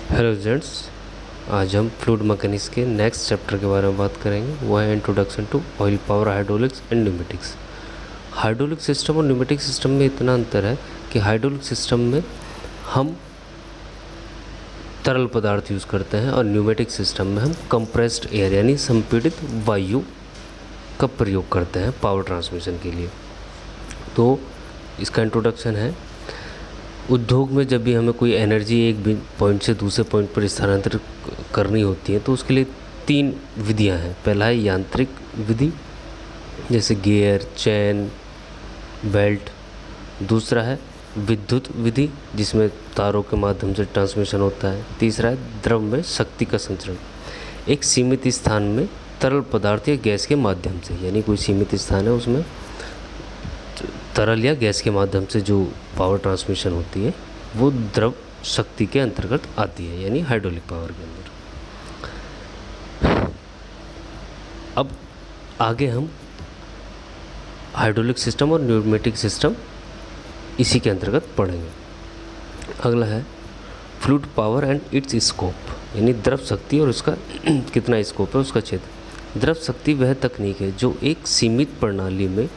Hello students, आज हम fluid mechanics के नेक्स्ट चैप्टर के बारे में बात करेंगे। वो है introduction to oil power hydraulics and pneumatics. Hydraulic system और न्यूमेटिक सिस्टम में इतना अंतर है कि हाइड्रोलिक सिस्टम में हम तरल पदार्थ यूज़ करते हैं और न्यूमेटिक सिस्टम में हम कंप्रेस्ड एयर यानी संपीड़ित वायु का प्रयोग करते हैं पावर ट्रांसमिशन के लिए। तो इसका इंट्रोडक्शन है, उद्योग में जब भी हमें कोई एनर्जी एक पॉइंट से दूसरे पॉइंट पर स्थानांतरित करनी होती है तो उसके लिए 3 विधियां हैं। पहला है यांत्रिक विधि, जैसे गियर, चैन, बेल्ट। दूसरा है विद्युत विधि, जिसमें तारों के माध्यम से ट्रांसमिशन होता है। तीसरा है द्रव में शक्ति का संचरण, एक सीमित स्थान में तरल पदार्थ या गैस के माध्यम से, यानी कोई सीमित स्थान है उसमें तरल या गैस के माध्यम से जो पावर ट्रांसमिशन होती है वो द्रव शक्ति के अंतर्गत आती है, यानी हाइड्रोलिक पावर के अंदर। अब आगे हम हाइड्रोलिक सिस्टम और न्यूमेटिक सिस्टम इसी के अंतर्गत पढ़ेंगे। अगला है fluid power and it's scope, यानी द्रव शक्ति और उसका कितना स्कोप है, उसका क्षेत्र। द्रव शक्ति वह तकनीक है जो एक सीमित प्रणाली में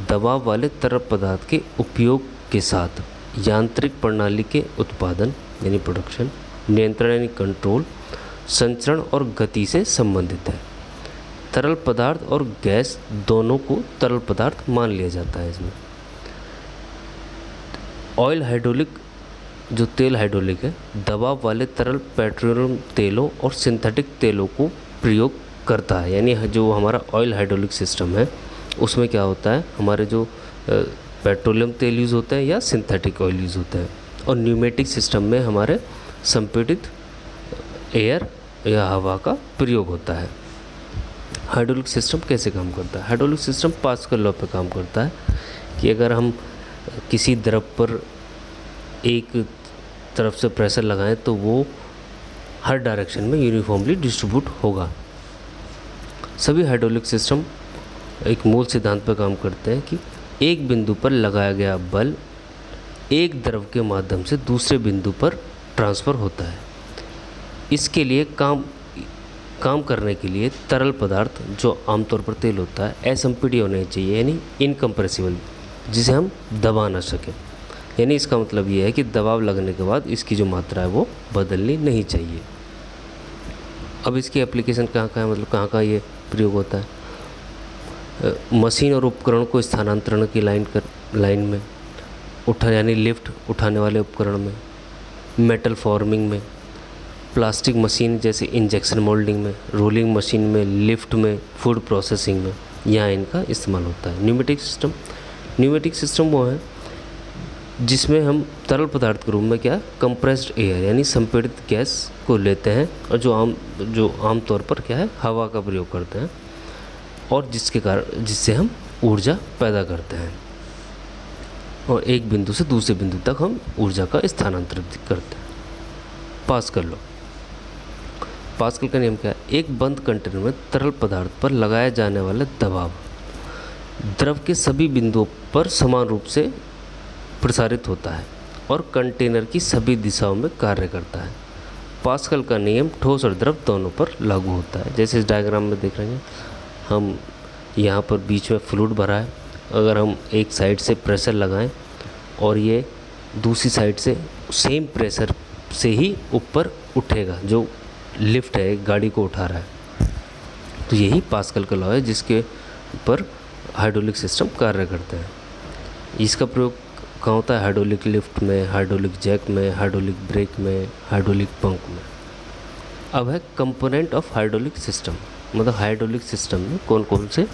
दबाव वाले तरल पदार्थ के उपयोग के साथ यांत्रिक प्रणाली के उत्पादन यानी प्रोडक्शन, नियंत्रण यानी कंट्रोल, संचरण और गति से संबंधित है। तरल पदार्थ और गैस दोनों को तरल पदार्थ मान लिया जाता है इसमें। ऑयल हाइड्रोलिक, जो तेल हाइड्रोलिक है, दबाव वाले तरल पेट्रोलियम तेलों और सिंथेटिक तेलों को प्रयोग करता है। यानी जो हमारा ऑयल हाइड्रोलिक सिस्टम है उसमें क्या होता है, हमारे जो पेट्रोलियम तेल यूज़ होते हैं या सिंथेटिक ऑयल यूज़ होता है। और न्यूमेटिक सिस्टम में हमारे संपीड़ित एयर या हवा का प्रयोग होता है। हाइड्रोलिक सिस्टम कैसे काम करता है? हाइड्रोलिक सिस्टम पास्कल लॉ पे काम करता है कि अगर हम किसी द्रव पर एक तरफ से प्रेशर लगाएं तो वो हर डायरेक्शन में यूनिफॉर्मली डिस्ट्रीब्यूट होगा। सभी हाइड्रोलिक सिस्टम एक मूल सिद्धांत पर काम करते हैं कि एक बिंदु पर लगाया गया बल एक द्रव के माध्यम से दूसरे बिंदु पर ट्रांसफ़र होता है। इसके लिए काम करने के लिए तरल पदार्थ, जो आमतौर पर तेल होता है, असंपीड्य होने चाहिए, यानी इनकम्प्रेसिबल, जिसे हम दबा ना सकें। यानी इसका मतलब ये है कि दबाव लगने के बाद इसकी जो मात्रा है वो बदलनी नहीं चाहिए। अब इसकी एप्लीकेशन कहाँ कहाँ है, मतलब कहाँ कहाँ ये प्रयोग होता है? मशीन और उपकरण को स्थानांतरण की लाइन में, यानी लिफ्ट उठाने वाले उपकरण में, मेटल फॉर्मिंग में, प्लास्टिक मशीन जैसे इंजेक्शन मोल्डिंग में, रोलिंग मशीन में, लिफ्ट में, फूड प्रोसेसिंग में, यहाँ इनका इस्तेमाल होता है। न्यूमेटिक सिस्टम वो है जिसमें हम तरल पदार्थ के रूप में क्या, कंप्रेस्ड एयर यानी संपीड़ित गैस को लेते हैं और जो आमतौर पर क्या है, हवा का प्रयोग करते हैं, और जिससे हम ऊर्जा पैदा करते हैं और एक बिंदु से दूसरे बिंदु तक हम ऊर्जा का स्थानांतरित करते हैं। पास्कल का नियम क्या है? एक बंद कंटेनर में तरल पदार्थ पर लगाया जाने वाला दबाव द्रव के सभी बिंदुओं पर समान रूप से प्रसारित होता है और कंटेनर की सभी दिशाओं में कार्य करता है। पास्कल का नियम ठोस और द्रव दोनों पर लागू होता है। जैसे इस डायग्राम में देख रहे हैं, हम यहाँ पर बीच में फ्लूइड भरा है, अगर हम एक साइड से प्रेशर लगाएं और ये दूसरी साइड से सेम प्रेशर से ही ऊपर उठेगा, जो लिफ्ट है, गाड़ी को उठा रहा है। तो यही पास्कल का लॉ है जिसके ऊपर हाइड्रोलिक सिस्टम कार्य करते हैं। इसका प्रयोग कहाँ होता है? हाइड्रोलिक लिफ्ट में, हाइड्रोलिक जैक में, हाइड्रोलिक ब्रेक में, हाइड्रोलिक पंप में। अब है कंपोनेंट ऑफ हाइड्रोलिक सिस्टम, मतलब हाइड्रोलिक सिस्टम में कौन कौन से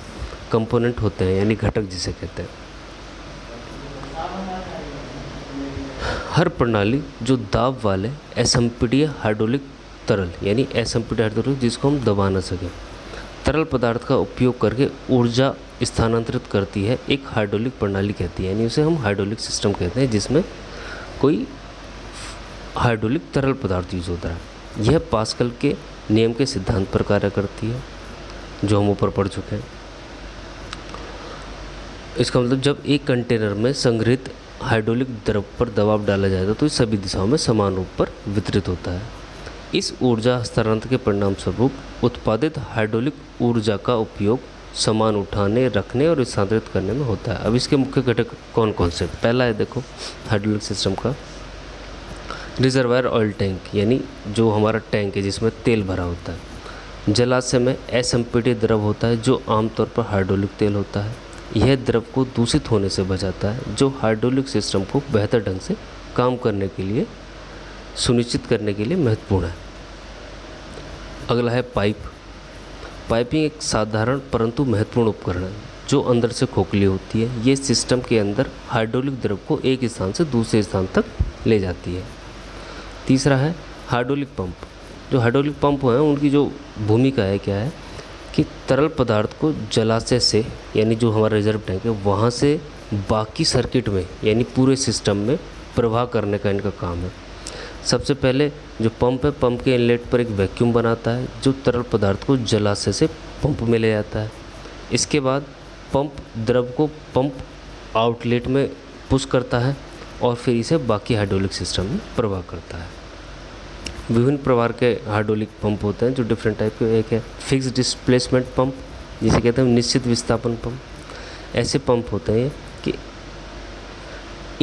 कंपोनेंट होते हैं, यानी घटक जिसे कहते हैं। हर प्रणाली जो दाब वाले असंपीड्य हाइड्रोलिक तरल, यानी असंपीड्य हाइड्रोलिक जिसको हम दबा ना सकें, तरल पदार्थ का उपयोग करके ऊर्जा स्थानांतरित करती है, एक हाइड्रोलिक प्रणाली कहती है, यानी उसे हम हाइड्रोलिक सिस्टम कहते हैं जिसमें कोई हाइड्रोलिक तरल पदार्थ यूज होता है। यह पास्कल के नियम के सिद्धांत पर कार्य करती है, जो हम ऊपर पढ़ चुके हैं। इसका मतलब जब एक कंटेनर में संग्रहित हाइड्रोलिक द्रव पर दबाव डाला जाएगा तो इस सभी दिशाओं में समान रूप पर वितरित होता है। इस ऊर्जा हस्तांतरण के परिणाम स्वरूप उत्पादित हाइड्रोलिक ऊर्जा का उपयोग सामान उठाने, रखने और स्थानांतरित करने में होता है। अब इसके मुख्य घटक कौन कौन से? पहला है देखो हाइड्रोलिक सिस्टम का रिजर्वायर ऑयल टैंक, यानी जो हमारा टैंक है जिसमें तेल भरा होता है। जलाशय में एसएमपीटी द्रव होता है जो आमतौर पर हाइड्रोलिक तेल होता है। यह द्रव को दूषित होने से बचाता है, जो हाइड्रोलिक सिस्टम को बेहतर ढंग से काम करने के लिए सुनिश्चित करने के लिए महत्वपूर्ण है। अगला है पाइप। पाइपिंग एक साधारण परंतु महत्वपूर्ण उपकरण है जो अंदर से खोखली होती है। ये सिस्टम के अंदर हाइड्रोलिक द्रव को एक स्थान से दूसरे स्थान तक ले जाती है। तीसरा है हाइड्रोलिक पंप। जो हाइड्रोलिक पंप हैं उनकी जो भूमिका है क्या है कि तरल पदार्थ को जलाशय से, यानी जो हमारा रिजर्व टैंक है वहाँ से बाकी सर्किट में यानी पूरे सिस्टम में प्रवाह करने का इनका काम है। सबसे पहले जो पंप है, पंप के इनलेट पर एक वैक्यूम बनाता है जो तरल पदार्थ को जलाशय से पंप में ले जाता है। इसके बाद पंप द्रव को पंप आउटलेट में पुश करता है और फिर इसे बाकी हाइड्रोलिक सिस्टम में प्रवाह करता है। विभिन्न प्रकार के हाइड्रोलिक पंप होते हैं जो डिफरेंट टाइप के। एक है फिक्स डिस्प्लेसमेंट पंप, जिसे कहते हैं निश्चित विस्थापन पंप। ऐसे पंप होते हैं कि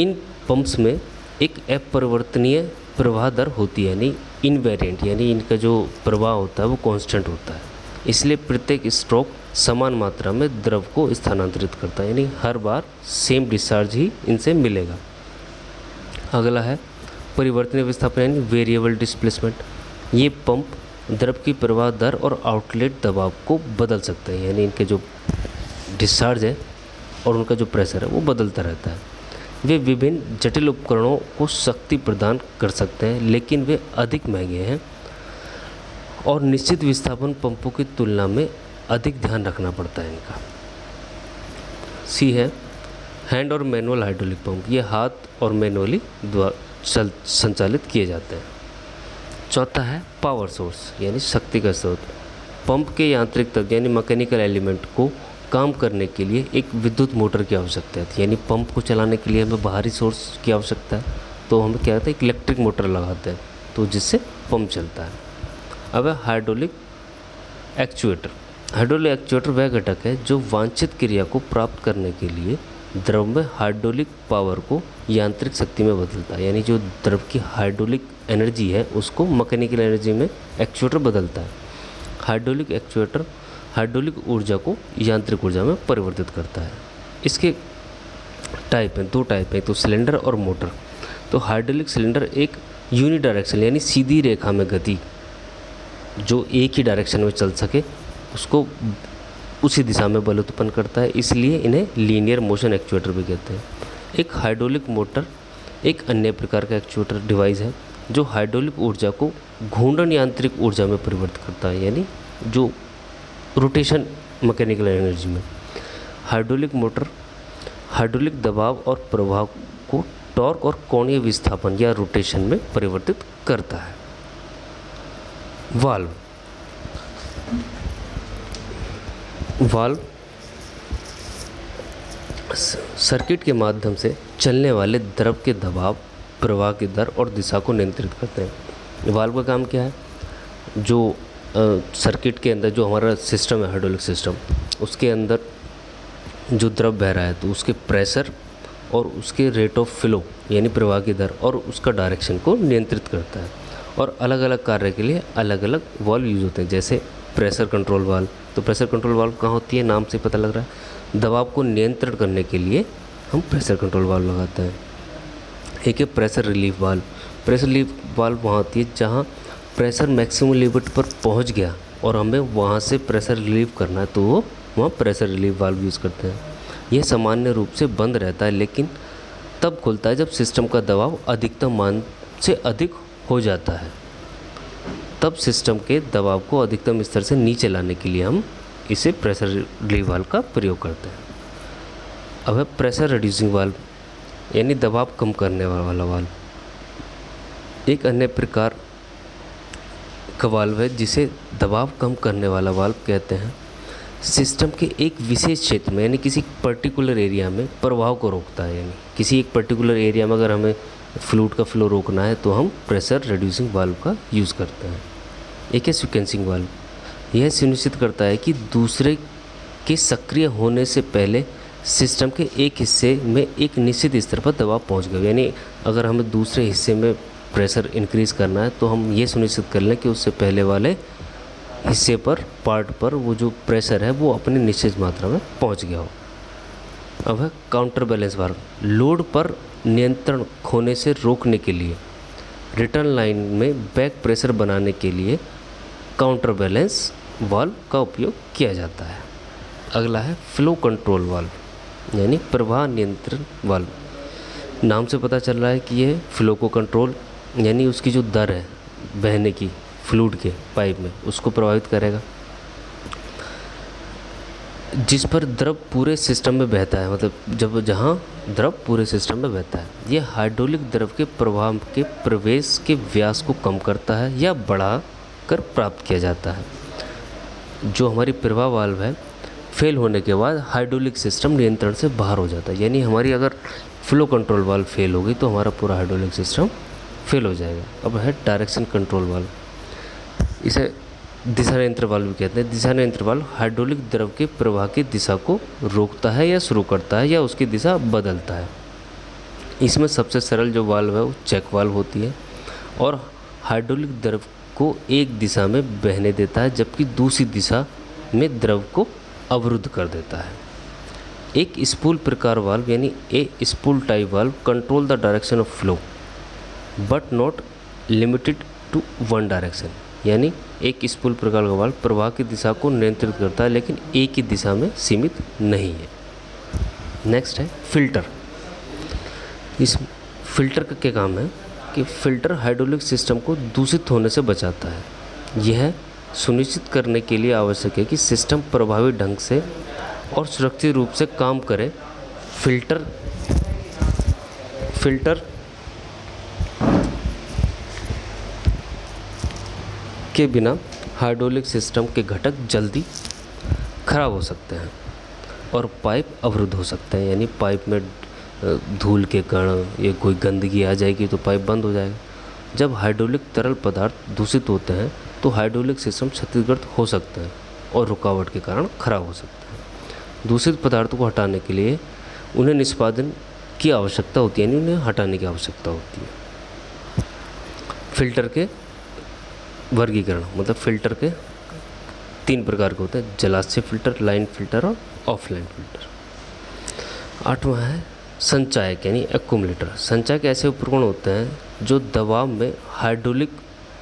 इन पंप्स में एक अपरिवर्तनीय प्रवाह दर होती है, यानी इनवेरिएंट, यानी इनका जो प्रवाह होता है वो कांस्टेंट होता है। इसलिए प्रत्येक स्ट्रोक समान मात्रा में द्रव को स्थानांतरित करता है, यानी हर बार सेम डिस्चार्ज ही इनसे मिलेगा। अगला है परिवर्तनीय विस्थापन यानी वेरिएबल डिस्प्लेसमेंट। ये पंप द्रव की प्रवाह दर और आउटलेट दबाव को बदल सकते हैं, यानी इनके जो डिस्चार्ज है और उनका जो प्रेशर है वो बदलता रहता है। वे विभिन्न जटिल उपकरणों को शक्ति प्रदान कर सकते हैं, लेकिन वे अधिक महंगे हैं और निश्चित विस्थापन पंपों की तुलना में अधिक ध्यान रखना पड़ता है इनका। सी है हैंड और मैनुअल हाइड्रोलिक पंप। ये हाथ और मैनुअली संचालित किए जाते हैं। चौथा है पावर सोर्स यानी शक्ति का स्रोत। पंप के यांत्रिक तत्व यानी मैकेनिकल एलिमेंट को काम करने के लिए एक विद्युत मोटर की आवश्यकता है, यानी पंप को चलाने के लिए हमें बाहरी सोर्स की आवश्यकता है, तो हमें क्या कहते हैं एक इलेक्ट्रिक मोटर लगाते हैं तो जिससे पंप चलता है। अब है हाइड्रोलिक एक्चुएटर। हाइड्रोलिक एक्चुएटर वह घटक है जो वांछित क्रिया को प्राप्त करने के लिए द्रव में हाइड्रोलिक पावर को यांत्रिक शक्ति में बदलता है, यानी जो द्रव की हाइड्रोलिक एनर्जी है उसको मैकेनिकल एनर्जी में एक्चुएटर बदलता है। हाइड्रोलिक एक्चुएटर हाइड्रोलिक ऊर्जा को यांत्रिक ऊर्जा में परिवर्तित करता है। इसके टाइप हैं, दो टाइप हैं, तो सिलेंडर और मोटर। तो हाइड्रोलिक सिलेंडर एक यूनिडायरेक्शन यानी सीधी रेखा में गति जो एक ही डायरेक्शन में चल सके उसको उसी दिशा में बल उत्पन्न करता है, इसलिए इन्हें लीनियर मोशन एक्चुएटर भी कहते हैं। एक हाइड्रोलिक मोटर एक अन्य प्रकार का एक्चुएटर डिवाइस है जो हाइड्रोलिक ऊर्जा को घूर्णन यांत्रिक ऊर्जा में परिवर्तित करता है, यानी जो रोटेशन मैकेनिकल एनर्जी में। हाइड्रोलिक मोटर हाइड्रोलिक दबाव और प्रवाह को टॉर्क और कोणीय विस्थापन या रोटेशन में परिवर्तित करता है। वाल्व सर्किट के माध्यम से चलने वाले द्रव के दबाव, प्रवाह की दर और दिशा को नियंत्रित करते हैं। वाल्व का काम क्या है? जो सर्किट के अंदर जो हमारा सिस्टम है हाइड्रोलिक सिस्टम, उसके अंदर जो द्रव बह रहा है तो उसके प्रेशर और उसके रेट ऑफ फ्लो यानी प्रवाह की दर और उसका डायरेक्शन को नियंत्रित करता है। और अलग अलग कार्य के लिए अलग अलग वाल्व यूज़ होते हैं, जैसे प्रेशर कंट्रोल वाल्व। तो प्रेशर कंट्रोल वाल्व कहाँ होती है? नाम से पता लग रहा है, दबाव को नियंत्रण करने के लिए हम प्रेशर कंट्रोल वाल्व लगाते हैं। एक है pressure relief valve. Pressure relief valve वहाँ होती है जहाँ प्रेशर मैक्सिमम लिमिट पर पहुँच गया और हमें वहाँ से प्रेशर रिलीव करना है, तो वो वहाँ प्रेशर रिलीफ वाल्व यूज़ करते हैं। यह सामान्य रूप से बंद रहता है, लेकिन तब खुलता है जब सिस्टम का दबाव अधिकतम मान से अधिक हो जाता है। तब सिस्टम के दबाव को अधिकतम स्तर से नीचे लाने के लिए हम इसे प्रेशर रिलीफ वाल्व का प्रयोग करते हैं। अब है प्रेशर रिड्यूसिंग वाल्व यानी दबाव कम करने वाला वाल्व। एक अन्य प्रकार का वाल्व है जिसे दबाव कम करने वाला वाल्व कहते हैं। सिस्टम के एक विशेष क्षेत्र में यानी किसी पर्टिकुलर एरिया में प्रवाह को रोकता है, यानी किसी एक पर्टिकुलर एरिया में अगर हमें फ्लूइड का फ्लो रोकना है तो हम प्रेशर रिड्यूसिंग वाल्व का यूज़ करते हैं। एक है सीक्वेंसिंग वाल्व, यह सुनिश्चित करता है कि दूसरे के सक्रिय होने से पहले सिस्टम के एक हिस्से में एक निश्चित स्तर पर दबाव पहुंच गया। यानी अगर हमें दूसरे हिस्से में प्रेशर इंक्रीज़ करना है तो हम ये सुनिश्चित कर लें कि उससे पहले वाले हिस्से पर, पार्ट पर वो जो प्रेशर है वो अपनी निश्चित मात्रा में पहुंच गया हो। अब है काउंटर बैलेंस वाल्व। लोड पर नियंत्रण खोने से रोकने के लिए रिटर्न लाइन में बैक प्रेशर बनाने के लिए काउंटर बैलेंस वाल्व का उपयोग किया जाता है। अगला है फ्लो कंट्रोल वाल्व, यानी प्रवाह नियंत्रण वाल्व। नाम से पता चल रहा है कि यह फ्लो को कंट्रोल, यानी उसकी जो दर है बहने की फ्लूइड के पाइप में, उसको प्रभावित करेगा। जिस पर द्रव पूरे सिस्टम में बहता है, मतलब जहाँ द्रव पूरे सिस्टम में बहता है, यह हाइड्रोलिक द्रव के प्रवाह के प्रवेश के व्यास को कम करता है या बढ़ा कर प्राप्त किया जाता है। जो हमारी प्रवाह वाल्व है, फेल होने के बाद हाइड्रोलिक सिस्टम नियंत्रण से बाहर हो जाता है। यानी हमारी अगर फ्लो कंट्रोल वाल्व फेल होगी तो हमारा पूरा हाइड्रोलिक सिस्टम फेल हो जाएगा। अब है डायरेक्शन कंट्रोल वाल्व, इसे दिशा नियंत्रण वाल्व भी कहते हैं। दिशा नियंत्रण वाल्व हाइड्रोलिक द्रव के प्रवाह की दिशा को रोकता है या शुरू करता है या उसकी दिशा बदलता है। इसमें सबसे सरल जो वाल्व है वो चेक वाल्व होती है और हाइड्रोलिक द्रव को एक दिशा में बहने देता है जबकि दूसरी दिशा में द्रव को अवरुद्ध कर देता है। एक स्पूल प्रकार वाल्व यानी a spool type valve control the direction of flow but not limited to one direction, यानी एक स्पूल प्रकार का वाल्व प्रवाह की दिशा को नियंत्रित करता है लेकिन एक ही दिशा में सीमित नहीं है। नेक्स्ट है फिल्टर। इस फिल्टर का क्या काम है कि फिल्टर हाइड्रोलिक सिस्टम को दूषित होने से बचाता है। यह सुनिश्चित करने के लिए आवश्यक है कि सिस्टम प्रभावी ढंग से और सुरक्षित रूप से काम करे। फिल्टर के बिना हाइड्रोलिक सिस्टम के घटक जल्दी खराब हो सकते हैं और पाइप अवरुद्ध हो सकते हैं। यानी पाइप में धूल के कण या कोई गंदगी आ जाएगी तो पाइप बंद हो जाएगा। जब हाइड्रोलिक तरल पदार्थ दूषित होते हैं तो हाइड्रोलिक सिस्टम क्षतिग्रस्त हो सकते हैं और रुकावट के कारण खराब हो सकते हैं। दूषित पदार्थों को हटाने के लिए उन्हें निष्पादन की आवश्यकता होती है, यानी उन्हें हटाने की आवश्यकता होती है। फिल्टर के वर्गीकरण, मतलब फिल्टर के 3 प्रकार के होते हैं: जलाशय फिल्टर, लाइन फिल्टर और ऑफलाइन फिल्टर। 8वां है संचायक यानी एक्यूमुलेटर। संचायक ऐसे उपकरण होते हैं जो दबाव में हाइड्रोलिक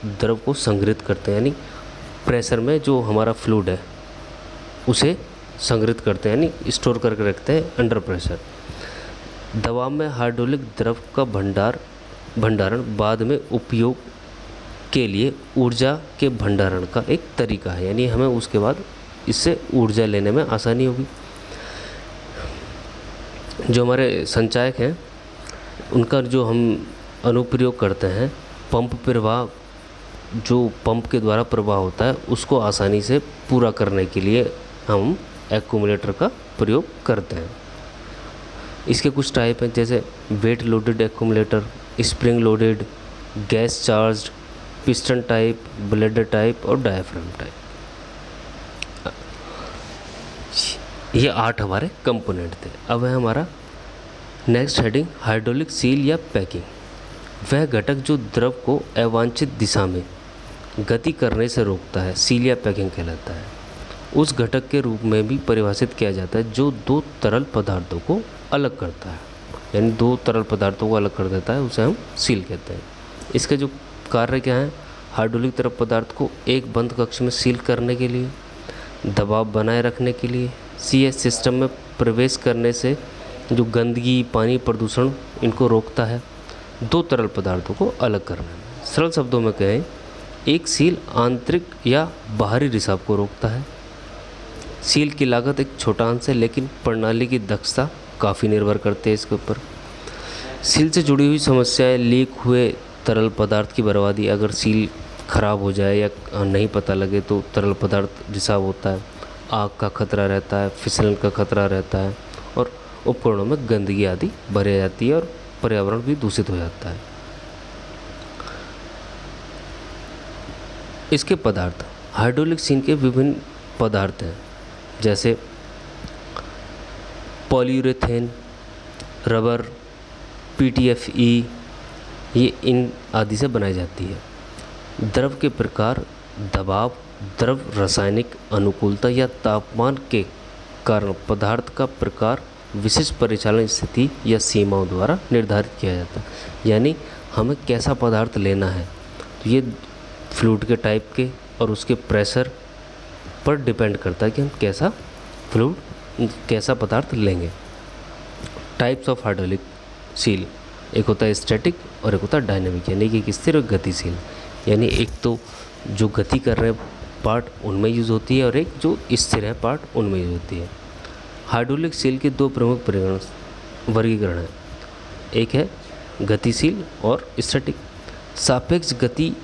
द्रव को संग्रहित करते हैं, यानी प्रेशर में जो हमारा फ्लूइड है उसे संग्रहित करते हैं, यानी स्टोर करके रखते हैं अंडर प्रेशर। दबाव में हाइड्रोलिक द्रव का भंडारण बाद में उपयोग के लिए ऊर्जा के भंडारण का एक तरीका है, यानी हमें उसके बाद इससे ऊर्जा लेने में आसानी होगी। जो हमारे संचायक हैं उनका जो हम अनुप्रयोग करते हैं, पंप प्रवाह, जो पंप के द्वारा प्रवाह होता है उसको आसानी से पूरा करने के लिए हम एक्यूमुलेटर का प्रयोग करते हैं। इसके कुछ टाइप हैं, जैसे weight loaded accumulator, spring loaded, gas charged, piston type, bladder type और डायाफ्राम टाइप। ये 8 हमारे कंपोनेंट थे। अब है हमारा नेक्स्ट हेडिंग हाइड्रोलिक सील या पैकिंग। वह घटक जो द्रव को अवांछित दिशा में गति करने से रोकता है, सील या पैकिंग कहलाता है। उस घटक के रूप में भी परिभाषित किया जाता है जो 2 तरल पदार्थों को अलग करता है, यानी 2 तरल पदार्थों को अलग कर देता है, उसे हम सील कहते हैं। इसके जो कार्य क्या है, हाइड्रोलिक तरल पदार्थ को एक बंद कक्ष में सील करने के लिए, दबाव बनाए रखने के लिए, सीएस सिस्टम में प्रवेश करने से जो गंदगी, पानी, प्रदूषण इनको रोकता है, 2 तरल पदार्थों को अलग करने में। सरल शब्दों में कहें, एक सील आंतरिक या बाहरी रिसाव को रोकता है। सील की लागत एक छोटा अंश है लेकिन प्रणाली की दक्षता काफ़ी निर्भर करते हैं इसके ऊपर। सील से जुड़ी हुई समस्याएं, लीक हुए तरल पदार्थ की बर्बादी, अगर सील खराब हो जाए या नहीं पता लगे तो तरल पदार्थ रिसाव होता है, आग का खतरा रहता है, फिसलन का खतरा रहता है और उपकरणों में गंदगी आदि भर जाती है और पर्यावरण भी दूषित हो जाता है। इसके पदार्थ, हाइड्रोलिक सील के विभिन्न पदार्थ हैं, जैसे पॉलीयूरेथेन, रबर, PTFE, ये इन आदि से बनाई जाती है। द्रव के प्रकार, दबाव, द्रव रासायनिक अनुकूलता या तापमान के कारण पदार्थ का प्रकार विशिष्ट परिचालन स्थिति या सीमाओं द्वारा निर्धारित किया जाता है। यानी हमें कैसा पदार्थ लेना है, तो ये फ्लूइड के टाइप के और उसके प्रेशर पर डिपेंड करता है कि हम कैसा फ्लूइड, कैसा पदार्थ लेंगे। टाइप्स ऑफ हाइड्रोलिक सील, एक होता है स्टैटिक और एक होता है डायनेमिक, यानी कि एक स्थिर और गतिशील। यानी एक तो जो गति कर रहे हैं पार्ट उनमें यूज़ होती है और एक जो स्थिर है पार्ट उनमें यूज़ होती है। हाइड्रोलिक सील के दो प्रमुख वर्गीकरण हैं, एक है गतिशील और स्टैटिक। सापेक्ष गति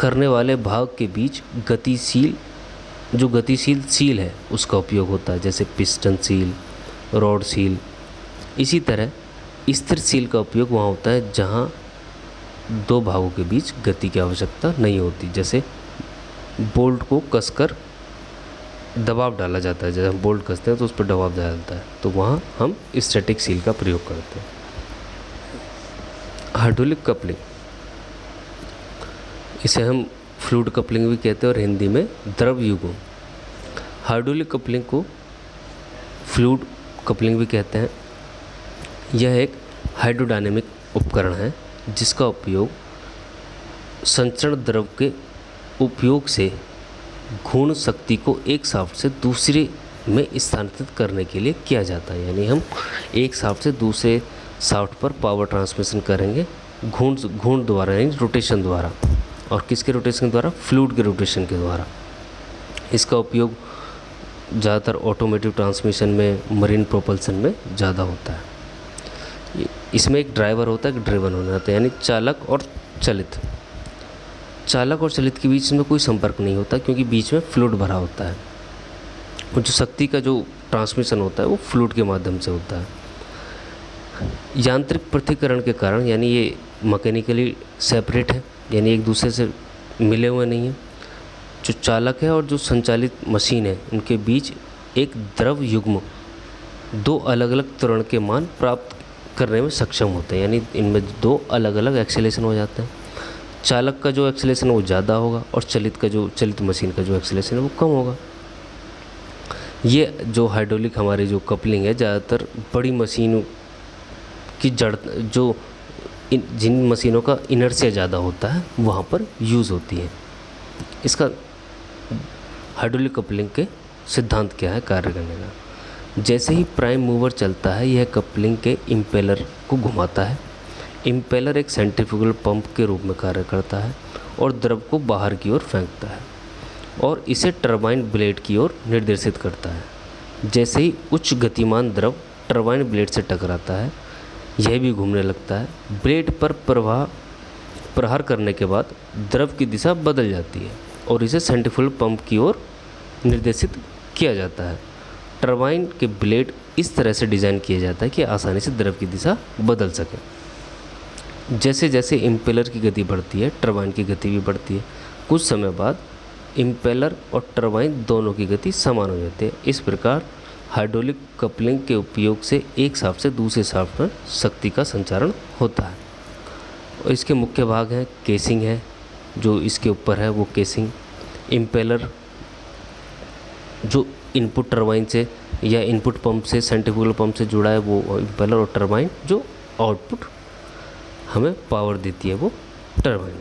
करने वाले भाग के बीच गतिशील सील है उसका उपयोग होता है, जैसे पिस्टन सील, रॉड सील। इसी तरह स्थिर सील का उपयोग वहाँ होता है जहाँ दो भागों के बीच गति की आवश्यकता नहीं होती, जैसे बोल्ट को कसकर दबाव डाला जाता है, जैसे हम बोल्ट कसते हैं तो उस पर दबाव डाला जाता है, तो वहाँ हम स्टैटिक सील का प्रयोग करते हैं। हाइड्रोलिक कपलिंग, इसे हम फ्लूइड कपलिंग भी कहते हैं और हिंदी में द्रव युग्म। हाइड्रोलिक कपलिंग को फ्लूइड कपलिंग भी कहते हैं। यह एक हाइड्रोडायनेमिक उपकरण है जिसका उपयोग संचरण द्रव के उपयोग से घूर्ण शक्ति को एक शाफ्ट से दूसरे में स्थानांतरित करने के लिए किया जाता है। यानी हम एक शाफ्ट से दूसरे शाफ्ट पर पावर ट्रांसमिशन करेंगे घूर्ण द्वारा, यानी रोटेशन द्वारा। और किसके रोटेशन के द्वारा? फ्लूइड के रोटेशन के द्वारा। इसका उपयोग ज़्यादातर ऑटोमेटिव ट्रांसमिशन में, मरीन प्रोपल्सन में ज़्यादा होता है। इसमें एक ड्राइवर होता है, एक ड्रिवन होना होता है, यानी चालक और चलित। चालक और चलित के बीच में कोई संपर्क नहीं होता क्योंकि बीच में फ्लूइड भरा होता है, और जो शक्ति का जो ट्रांसमिशन होता है वो फ्लूइड के माध्यम से होता है। यांत्रिक पृथक्करण के कारण, यानी ये मैकेनिकली सेपरेट है, यानी एक दूसरे से मिले हुए नहीं हैं। जो चालक है और जो संचालित मशीन है उनके बीच एक द्रव युग्म दो अलग अलग त्वरण के मान प्राप्त करने में सक्षम होते हैं, यानी इनमें दो अलग अलग एक्सेलेरेशन हो जाते हैं। चालक का जो एक्सेलेरेशन है वो ज़्यादा होगा और चलित मशीन का जो एक्सेलेरेशन है वो कम होगा। ये जो हाइड्रोलिक हमारी जो कपलिंग है ज़्यादातर बड़ी मशीनों की जिन मशीनों का इनर्शिया ज़्यादा होता है वहाँ पर यूज़ होती है। इसका हाइड्रोलिक कपलिंग के सिद्धांत क्या है कार्य करने का? जैसे ही प्राइम मूवर चलता है यह कपलिंग के इम्पेलर को घुमाता है। इम्पेलर एक सेंट्रीफ्यूगल पंप के रूप में कार्य करता है और द्रव को बाहर की ओर फेंकता है और इसे टरबाइन ब्लेड की ओर निर्देशित करता है। जैसे ही उच्च गतिमान द्रव टरबाइन ब्लेड से टकराता है यह भी घूमने लगता है। ब्लेड पर प्रहार करने के बाद द्रव की दिशा बदल जाती है और इसे सेंट्रीफ्यूगल पंप की ओर निर्देशित किया जाता है। टरबाइन के ब्लेड इस तरह से डिज़ाइन किया जाता है कि आसानी से द्रव की दिशा बदल सके। जैसे जैसे इम्पेलर की गति बढ़ती है टरबाइन की गति भी बढ़ती है। कुछ समय बाद इम्पेलर और टरबाइन दोनों की गति समान हो जाती है। इस प्रकार हाइड्रोलिक कपलिंग के उपयोग से एक शाफ्ट से दूसरे शाफ्ट में शक्ति का संचारण होता है। और इसके मुख्य भाग हैं, केसिंग है जो इसके ऊपर है वो केसिंग, इम्पेलर जो इनपुट टरबाइन से या इनपुट पंप से सेंट्रीफ्यूगल पंप से जुड़ा है वो इम्पेलर, और टरबाइन जो आउटपुट हमें पावर देती है वो टरबाइन।